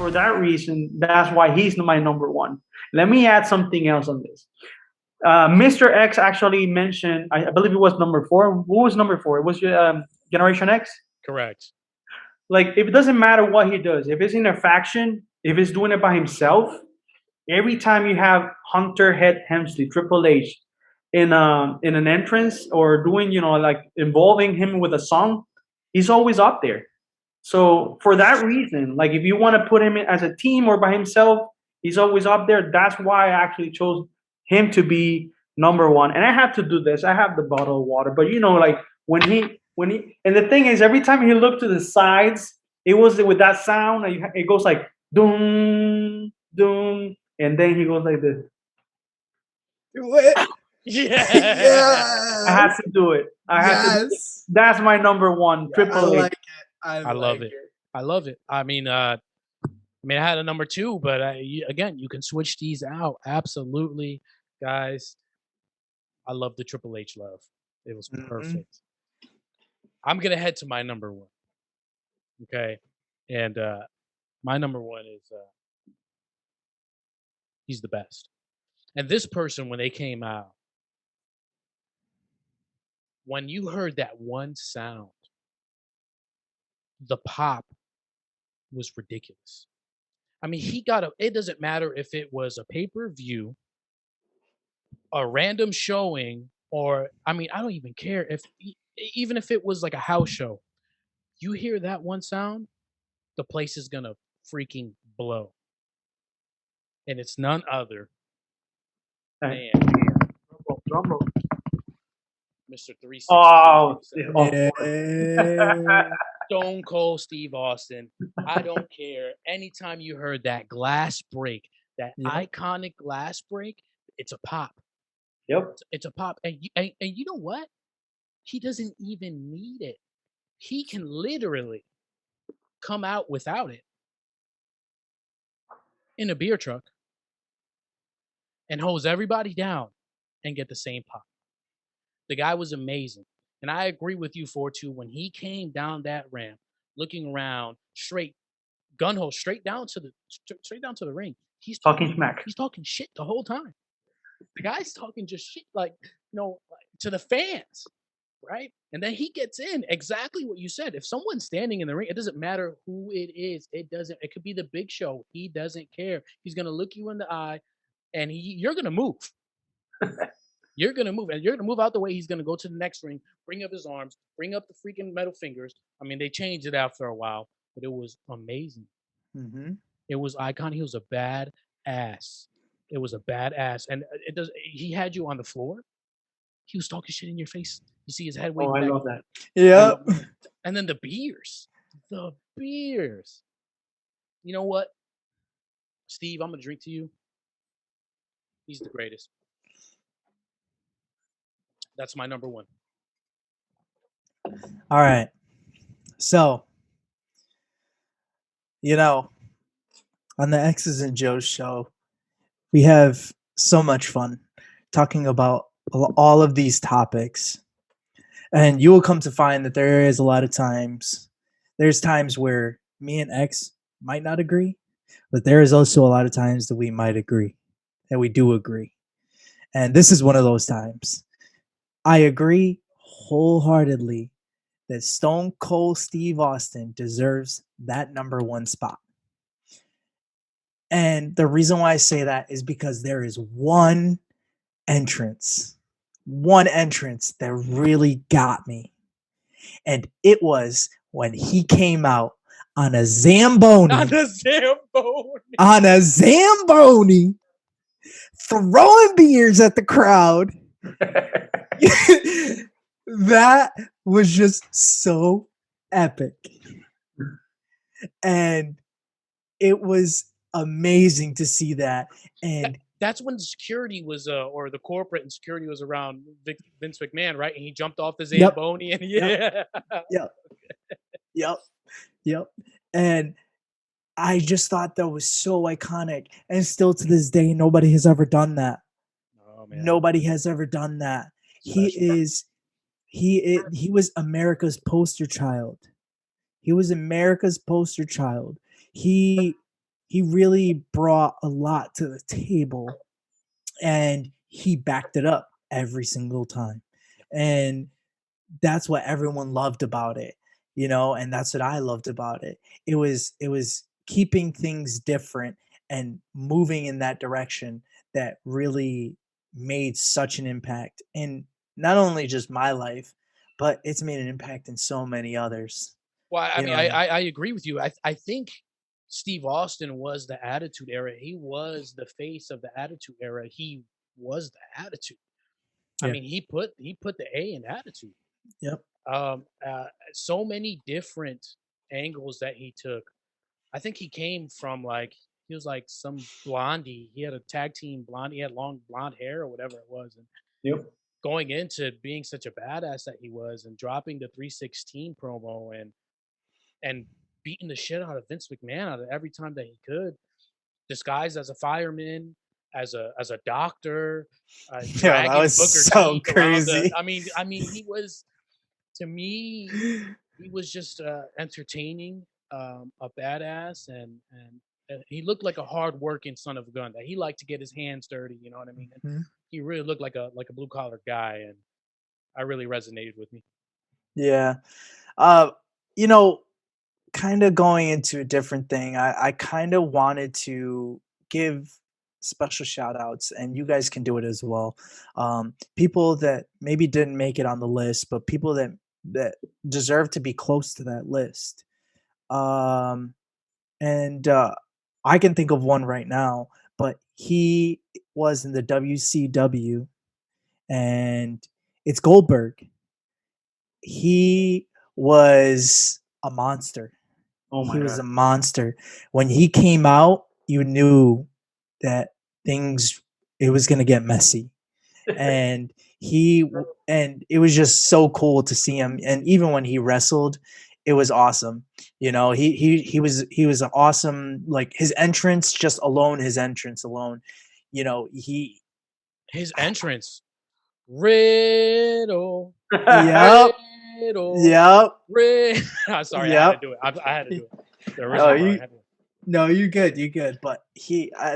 for that reason, that's why he's my number one. Let me add something else on this. Mr. X actually mentioned, I believe it was number four. What was number four? It was Generation X. Correct. Like, it doesn't matter what he does. If it's in a faction, if he's doing it by himself, every time you have Hunter Head Hemsley, Triple H, in an entrance or doing, like involving him with a song, he's always up there. So for that reason, like if you want to put him in as a team or by himself, he's always up there. That's why I actually chose him to be number one. And I have to do this. I have the bottle of water, but like and the thing is, every time he looked to the sides, it was with that sound. It goes like doom, doom, and then he goes like this. Yeah. I had to do it. That's my number one. Triple H. I love it. I love it. I mean, I had a number two, but again, you can switch these out. Absolutely, guys. I love the Triple H love. It was perfect. I'm gonna head to my number one. Okay, and my number one is he's the best. And this person, when they came out, when you heard that one sound, the pop was ridiculous. I mean, it doesn't matter if it was a pay-per-view, a random showing, or, I don't even care even if it was like a house show. You hear that one sound, the place is gonna freaking blow. And it's none other than Drum roll. Mr. 360. Oh, Stone Cold Steve Austin. I don't care. Anytime you heard that glass break, that iconic glass break, it's a pop. Yep. It's a pop. And you know what? He doesn't even need it. He can literally come out without it in a beer truck and hose everybody down and get the same pop. The guy was amazing. And I agree with you, 4-2, when he came down that ramp, looking around, straight, gun-ho, straight down to the ring. He's talking smack. He's talking shit the whole time. The guy's talking just shit, like, to the fans, right? And then he gets in exactly what you said. If someone's standing in the ring, it doesn't matter who it is. It could be the Big Show. He doesn't care. He's going to look you in the eye, and you're going to move. You're going to move, and you're going to move out the way. He's going to go to the next ring, bring up his arms, bring up the freaking metal fingers. I mean, they changed it after a while, but it was amazing. Mm-hmm. It was iconic. He was a bad ass. It was a bad ass. And he had you on the floor. He was talking shit in your face. You see his head waving back. I love that. Yeah. And then the beers. You know what? Steve, I'm going to drink to you. He's the greatest. That's my number one. All right. So, on the X's and Joe's show, we have so much fun talking about all of these topics. And you will come to find that there's times where me and X might not agree, but there is also a lot of times that we might agree, and we do agree. And this is one of those times. I agree wholeheartedly that Stone Cold Steve Austin deserves that number one spot. And the reason why I say that is because there is one entrance that really got me. And it was when he came out on a Zamboni. Throwing beers at the crowd. That was just so epic. And it was amazing to see that. And that's when security was, or the corporate and security was around Vince McMahon, right? And he jumped off the Zamboni. Yep. And I just thought that was so iconic. And still to this day, nobody has ever done that. Oh, man. Nobody has ever done that. He was America's poster child. He he really brought a lot to the table, and he backed it up every single time. And that's what everyone loved about it, and that's what I loved about it. It was keeping things different and moving in that direction that really made such an impact in not only just my life, but it's made an impact in so many others. Well, I You mean, know what I I mean? I, I agree with you. I think Steve Austin was the Attitude Era. He was the face of the Attitude Era. He was the Attitude. I Yeah. mean, he put the A in Attitude. Yep. So many different angles that he took. I think he came from like he was like some blondie. He had a tag team blondie. He had long blonde hair or whatever it was, and Yep. going into being such a badass that he was, and dropping the 316 promo and beating the shit out of Vince McMahon out of every time that he could, disguised as a fireman, as a doctor, Yo, that dragging was Booker so T around the. crazy. I mean, he was to me, he was just entertaining, a badass, and he looked like a hardworking son of a gun that he liked to get his hands dirty. You know what I mean? And Mhm. he really looked like a blue collar guy, and I really resonated with me. Yeah. Uh, you know, kind of going into a different thing, I kind of wanted to give special shout outs, and you guys can do it as well. People that maybe didn't make it on the list, but people that deserve to be close to that list. Um, and I can think of one right now, but he was in the WCW, and it's Goldberg. He was a monster. Oh He my was god. a monster. When he came out, you knew that things it was going to get messy. And and it was just so cool to see him, and even when he wrestled, it was awesome. He was an awesome, like his entrance just alone, his entrance alone. He His entrance, Riddle, Yep, Riddle, yep, Riddle. Sorry, I had to yep. do it. I had to do it. The No, original part. I you had to do it. No, you good, you good. But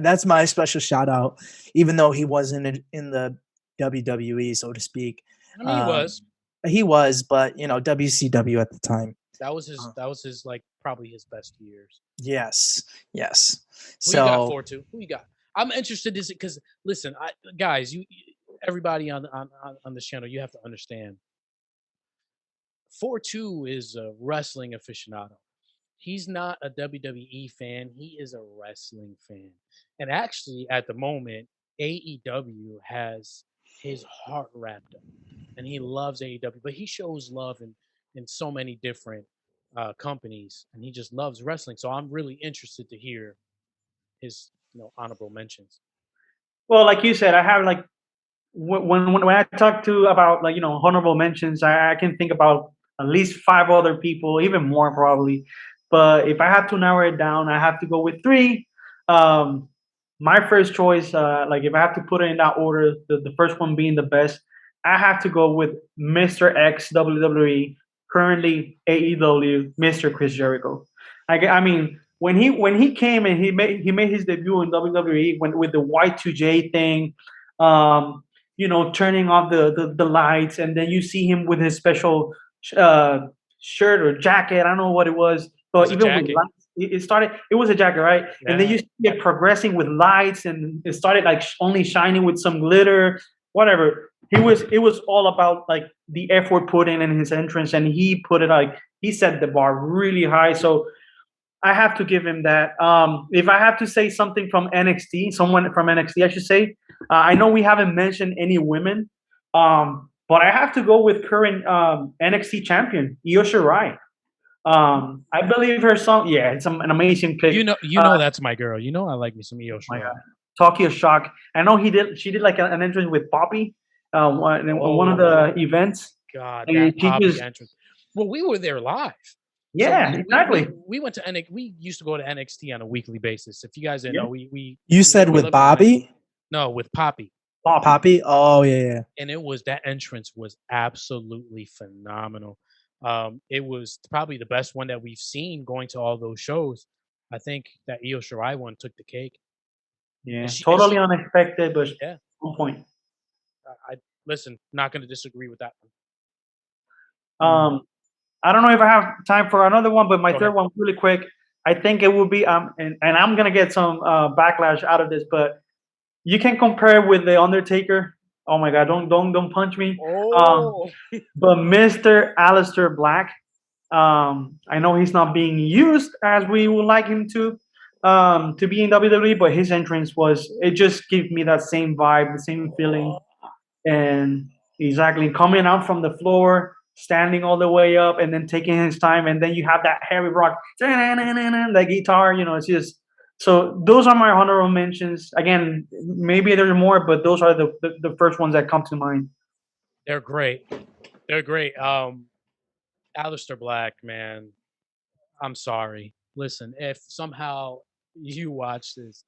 that's my special shout out, even though he wasn't in the WWE, so to speak. I mean, he Um, was. he was, but WCW at the time. That was his. Uh, That was his like probably his best years. yes, yes. Who you got So for two? Who you got? I'm interested in because listen, guys, everybody on this channel, you have to understand. 4-2 is a wrestling aficionado. He's not a WWE fan. He is a wrestling fan. And actually, at the moment, AEW has his heart wrapped up, and he loves AEW. But he shows love in so many different companies, and he just loves wrestling. So I'm really interested to hear his honorable mentions. Well, like you said, I have like when I talk to about like honorable mentions, I can think about at least five other people, even more probably. But if I have to narrow it down, I have to go with three. Um, my first choice, like if I have to put it in that order, the first one being the best, I have to go with Mr. X WWE, currently AEW, Mr. Chris Jericho. I mean, when he came and he made his debut in WWE when with the Y2J thing, um, turning off the lights, and then you see him with his special uh, shirt or jacket. I don't know what it was, It was but a even with jacket. lights, it started. It was a jacket, right? And then Yeah. you see it progressing with lights, and it started like only shining with some glitter, whatever. It was all about like the effort put in his entrance, and he put it like he set the bar really high. So I have to give him that. If I have to say something from NXT, someone from NXT, I should say. I know we haven't mentioned any women, but I have to go with current NXT champion Io Shirai. I believe her song. Yeah, it's an amazing pick. That's my girl. I like me some Io My Shirai. God, Tokyo Shock. I know he did. She did like an entrance with Poppy, in one of Oh the events. God, And that she Poppy just, entrance. Well, we were there live. So yeah, exactly. we went to NXT. We used to go to NXT on a weekly basis. If you guys didn't Yeah, know, we you said were with living in NXT. Bobby, No, with Poppy. Poppy. Poppy. Oh yeah, yeah. And that entrance was absolutely phenomenal. It was probably the best one that we've seen going to all those shows. I think that Io Shirai one took the cake. Yeah, And totally she unexpected, but yeah, on point. I listen, not gonna disagree with that one. Mm. Um, I don't know if I have time for another one, but my Go third ahead. one really quick. I think it would be and I'm gonna get some backlash out of this, but you can compare it with the Undertaker. Oh my God! Don't punch me. Um, Oh, but Mr. Alistair Black, I know he's not being used as we would like him to be in WWE, but his entrance was it just gave me that same vibe, the same feeling, and exactly coming out from the floor, standing all the way up, and then taking his time, and then you have that heavy rock, the guitar. It's just so. Those are my honorable mentions. Again, maybe there's more, but those are the first ones that come to mind. they're great. They're great. Alistair Black, man. I'm sorry. Listen, if somehow you watch this,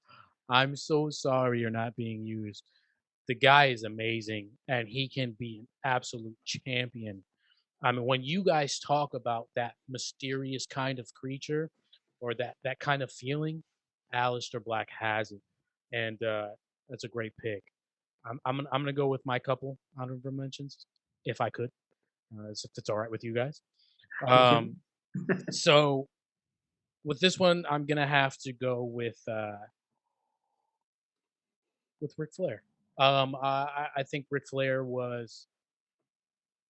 I'm so sorry you're not being used. The guy is amazing and he can be an absolute champion. I mean, when you guys talk about that mysterious kind of creature or that kind of feeling, Alistair Black has it. And that's a great pick. I'm gonna go with my couple honorable mentions, if I could, if it's all right with you guys. Okay. Um, so with this one, I'm gonna have to go with Ric Flair. I think Ric Flair was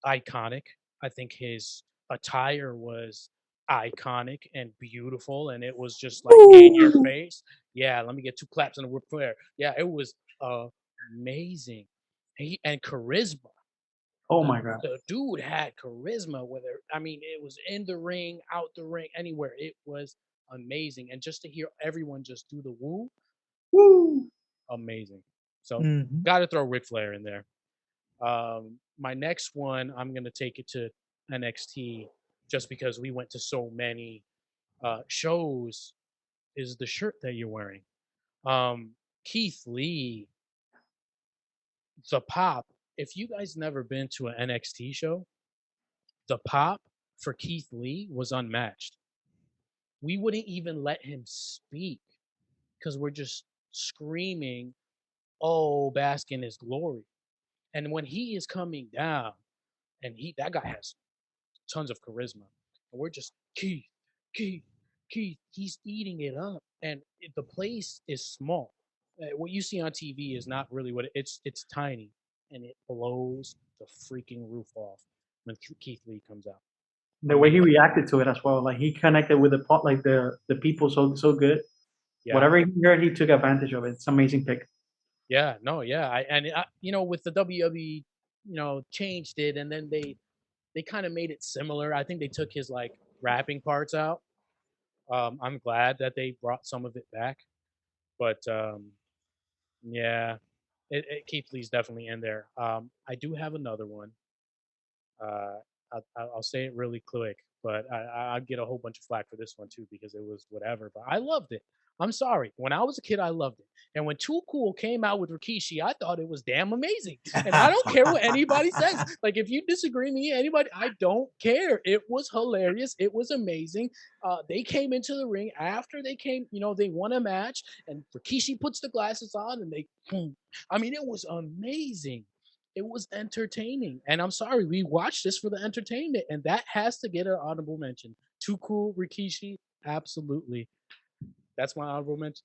iconic. I think his attire was iconic and beautiful, and it was just like in your Ooh. face. Yeah, let me get two claps on the Ric Flair. Yeah, it was amazing. And charisma. Oh The my God. the dude had charisma. Whether I mean, it was in the ring, out the ring, anywhere. It was amazing, and just to hear everyone just do the woo, Woo. amazing. So, Mhm. got to throw Ric Flair in there. My next one, I'm gonna take it to NXT just because we went to so many shows. Is the shirt that you're wearing? Keith Lee, the Pop. If you guys never been to an NXT show, the Pop for Keith Lee was unmatched. We wouldn't even let him speak because we're just screaming, "Oh, bask in his glory!" And when he is coming down, and that guy has tons of charisma. And we're just Keith, Keith, Keith. He's eating it up, and the place is small. What you see on TV is not really what it's tiny, and it blows the freaking roof off when Keith Lee comes out. The way he Amazing. reacted to it as well, like he connected with the pot, like the people so good. Yeah, Whatever he heard, he took advantage of it. It's an amazing pick. yeah, no, yeah. With the WWE, changed it, and then they kind of made it similar. I think they took his like rapping parts out. I'm glad that they brought some of it back, but yeah, Keith Lee's definitely in there. I do have another one. Uh, I'll say it really quick, but I'll get a whole bunch of flack for this one too because it was whatever. But I loved it. I'm sorry. When I was a kid, I loved it. And when Too Cool came out with Rikishi, I thought it was damn amazing. And I don't care what anybody says. Like, if you disagree with me, anybody, I don't care. It was hilarious. It was amazing. They came into the ring after they came, they won a match, and Rikishi puts the glasses on and they, boom. I mean, it was amazing. It was entertaining. And I'm sorry, we watched this for the entertainment, and that has to get an honorable mention. Too Cool, Rikishi, absolutely. That's my honorable mention.